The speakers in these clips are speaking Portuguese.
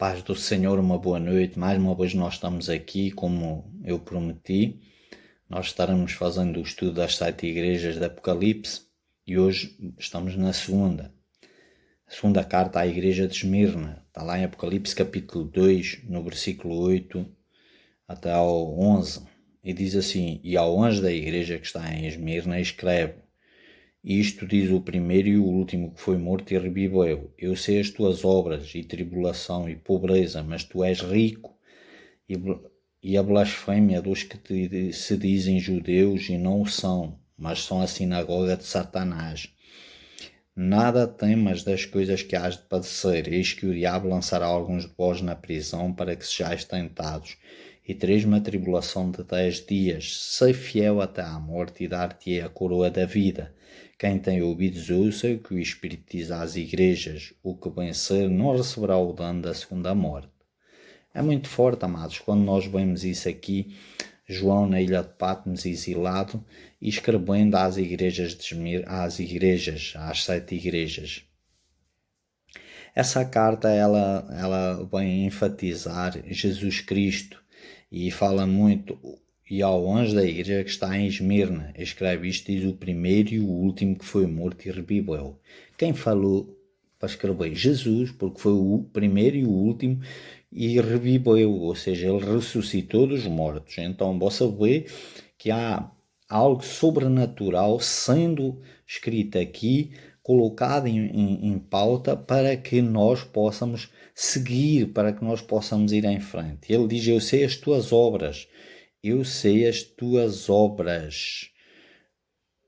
Paz do Senhor, uma boa noite. Mais uma vez nós estamos aqui, como eu prometi. Nós estaremos fazendo o estudo das 7 igrejas de Apocalipse e hoje estamos na segunda. A segunda carta à igreja de Esmirna. Está lá em Apocalipse capítulo 2, no versículo 8 até ao 11. E diz assim: E ao anjo da igreja que está em Esmirna escreve: Isto diz o primeiro e o último que foi morto e reviveu. Eu sei as tuas obras, e tribulação, e pobreza, mas tu és rico. E a blasfémia dos que se dizem judeus e não o são, mas são a sinagoga de Satanás. Nada temas das coisas que hás de padecer, eis que o diabo lançará alguns de vós na prisão para que sejais tentados, e tereis uma tribulação de 10 dias. Sei fiel até à morte, e dar-te-ei a coroa da vida. Quem tem ouvidos ouça o que o Espírito diz às igrejas: o que vencer não receberá o dano da segunda morte. É muito forte, amados, quando nós vemos isso aqui, João na ilha de Patmos exilado e escrevendo às igrejas de Esmirna, às 7 igrejas. Essa carta ela vem enfatizar Jesus Cristo e fala muito. E ao anjo da igreja que está em Esmirna escreve: Isto diz o primeiro e o último que foi morto e reviveu. Quem falou para escrever? Jesus, porque foi o primeiro e o último e reviveu, ou seja, ele ressuscitou dos mortos. Então você vê que há algo sobrenatural sendo escrito aqui, colocado em pauta para que nós possamos seguir, para que nós possamos ir em frente. Ele diz: Eu sei as tuas obras. Eu sei as tuas obras,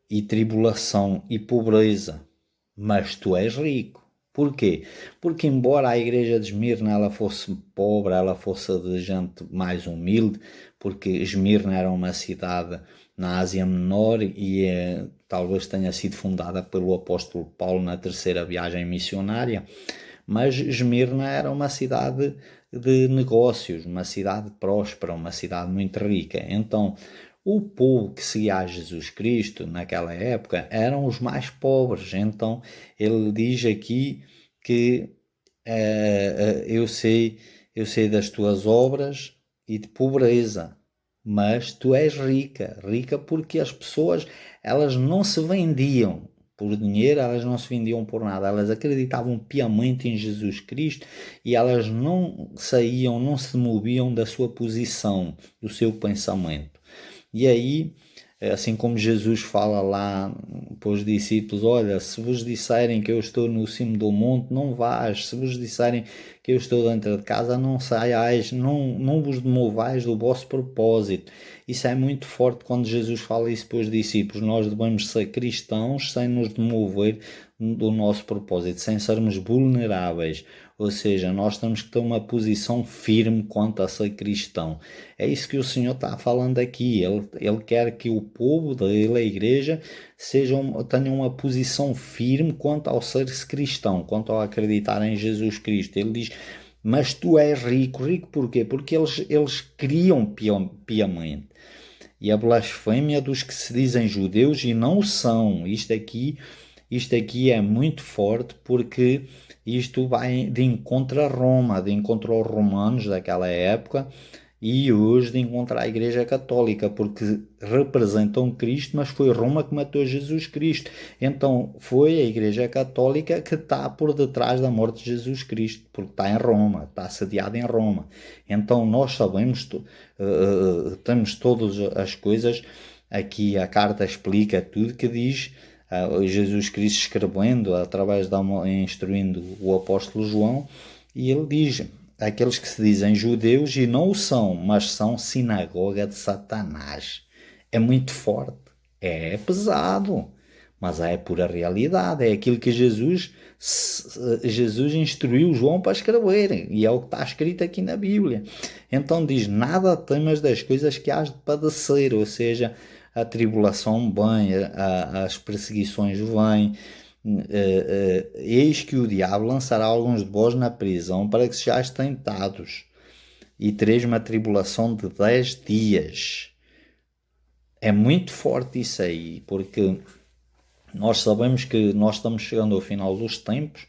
e tribulação e pobreza, mas tu és rico. Porquê? Porque embora a igreja de Esmirna ela fosse pobre, ela fosse de gente mais humilde, porque Esmirna era uma cidade na Ásia Menor e talvez tenha sido fundada pelo apóstolo Paulo na terceira viagem missionária, mas Esmirna era uma cidade de negócios, uma cidade próspera, uma cidade muito rica. Então, o povo que seguia a Jesus Cristo naquela época eram os mais pobres. Então, ele diz aqui que eu sei das tuas obras e de pobreza, mas tu és rica. Rica porque as pessoas, elas não se vendiam por dinheiro, elas não se vendiam por nada, elas acreditavam piamente em Jesus Cristo e elas não saíam, não se moviam da sua posição, do seu pensamento. E aí, assim como Jesus fala lá para os discípulos: olha, se vos disserem que eu estou no cimo do monte, não vás. Se vos disserem que eu estou dentro de casa, não saiais, não vos movais do vosso propósito. Isso é muito forte quando Jesus fala isso para os discípulos. Nós devemos ser cristãos sem nos mover do nosso propósito, sem sermos vulneráveis. Ou seja, nós temos que ter uma posição firme quanto a ser cristão. É isso que o Senhor está falando aqui. Ele quer que o povo dele, a igreja, tenham uma posição firme quanto ao ser cristão, quanto ao acreditar em Jesus Cristo. Ele diz: mas tu és rico. Rico porquê? Porque eles criam piamente. E a blasfémia dos que se dizem judeus e não são. Isto aqui é muito forte, porque isto vai de encontro a Roma, de encontro aos romanos daquela época, e hoje de encontro à Igreja Católica, porque representam Cristo, mas foi Roma que matou Jesus Cristo. Então foi a Igreja Católica que está por detrás da morte de Jesus Cristo, porque está em Roma, está sediada em Roma. Então nós sabemos, temos todas as coisas, aqui a carta explica tudo, que diz Jesus Cristo escrevendo, instruindo o apóstolo João, e ele diz: aqueles que se dizem judeus e não o são, mas são sinagoga de Satanás. É muito forte, é pesado, mas é pura realidade, é aquilo que Jesus instruiu João para escrever, e é o que está escrito aqui na Bíblia. Então diz: nada temas das coisas que hás de padecer, ou seja, a tribulação vem, as perseguições vêm. Eis que o diabo lançará alguns de vós na prisão para que sejais tentados, e tereis uma tribulação de 10 dias. É muito forte isso aí, porque nós sabemos que nós estamos chegando ao final dos tempos.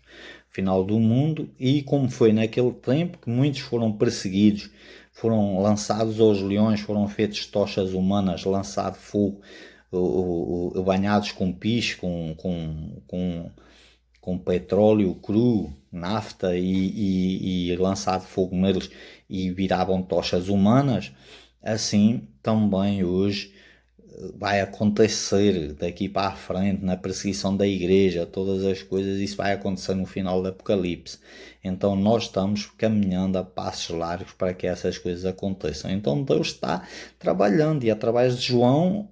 final do mundo, e como foi naquele tempo que muitos foram perseguidos, foram lançados aos leões, foram feitos tochas humanas, lançado fogo, banhados com piche, com petróleo cru, nafta e lançado fogo neles e viravam tochas humanas. Assim também hoje vai acontecer daqui para a frente na perseguição da igreja, todas as coisas, isso vai acontecer no final do Apocalipse. Então nós estamos caminhando a passos largos para que essas coisas aconteçam. Então Deus está trabalhando, e através de João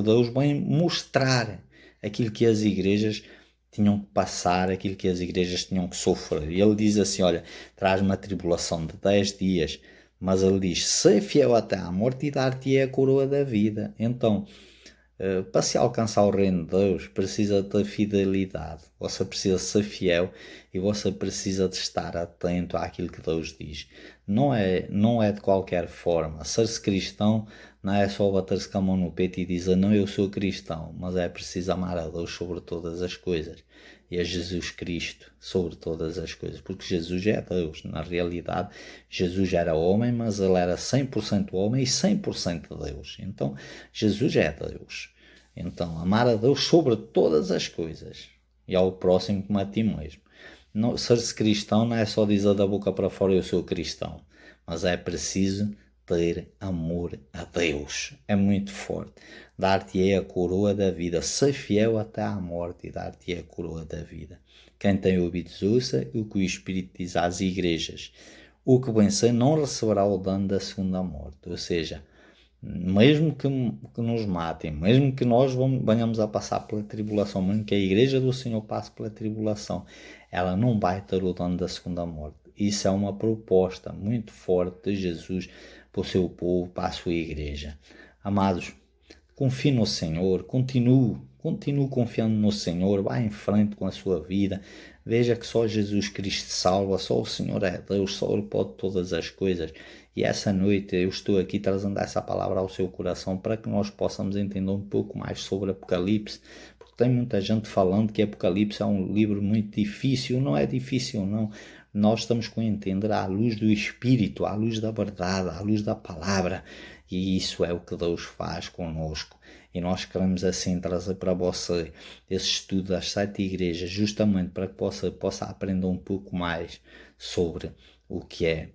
Deus vem mostrar aquilo que as igrejas tinham que passar, aquilo que as igrejas tinham que sofrer. E ele diz assim, olha, traz uma tribulação de 10 dias, mas ele diz, se fiel até à morte, e dar-te a coroa da vida. Então, para se alcançar o reino de Deus, precisa ter fidelidade. Você precisa ser fiel e você precisa de estar atento àquilo que Deus diz. Não é de qualquer forma. Ser-se cristão não é só bater-se com a mão no peito e dizer, não, eu sou cristão, mas é preciso amar a Deus sobre todas as coisas e a Jesus Cristo sobre todas as coisas, porque Jesus é Deus. Na realidade, Jesus era homem, mas ele era 100% homem e 100% Deus. Então, Jesus é Deus. Então, amar a Deus sobre todas as coisas e ao próximo como a ti mesmo. Ser-se cristão não é só dizer da boca para fora, eu sou cristão, mas é preciso ter amor a Deus. É muito forte. Dar-te-ei a coroa da vida. Ser fiel até à morte e dar-te-ei a coroa da vida. Quem tem ouvidos ouça o que o Espírito diz às igrejas. O que vencer não receberá o dano da segunda morte. Ou seja, mesmo que nos matem, mesmo que nós venhamos a passar pela tribulação, mesmo que a igreja do Senhor passe pela tribulação, ela não vai ter o dano da segunda morte. Isso é uma proposta muito forte de Jesus para o seu povo, para a sua igreja. Amados, confie no Senhor, continue confiando no Senhor, vá em frente com a sua vida, veja que só Jesus Cristo salva, só o Senhor é Deus, só Ele pode todas as coisas. E essa noite eu estou aqui trazendo essa palavra ao seu coração para que nós possamos entender um pouco mais sobre Apocalipse, porque tem muita gente falando que Apocalipse é um livro muito difícil. Não é difícil, não. Nós estamos com a entender à luz do Espírito, à luz da verdade, à luz da palavra, e isso é o que Deus faz conosco. E nós queremos assim trazer para você esse estudo das 7 igrejas, justamente para que você possa aprender um pouco mais sobre o que é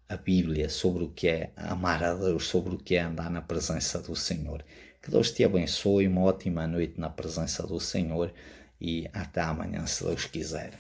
a Bíblia, sobre o que é amar a Deus, sobre o que é andar na presença do Senhor. Que Deus te abençoe, uma ótima noite na presença do Senhor, e até amanhã, se Deus quiser.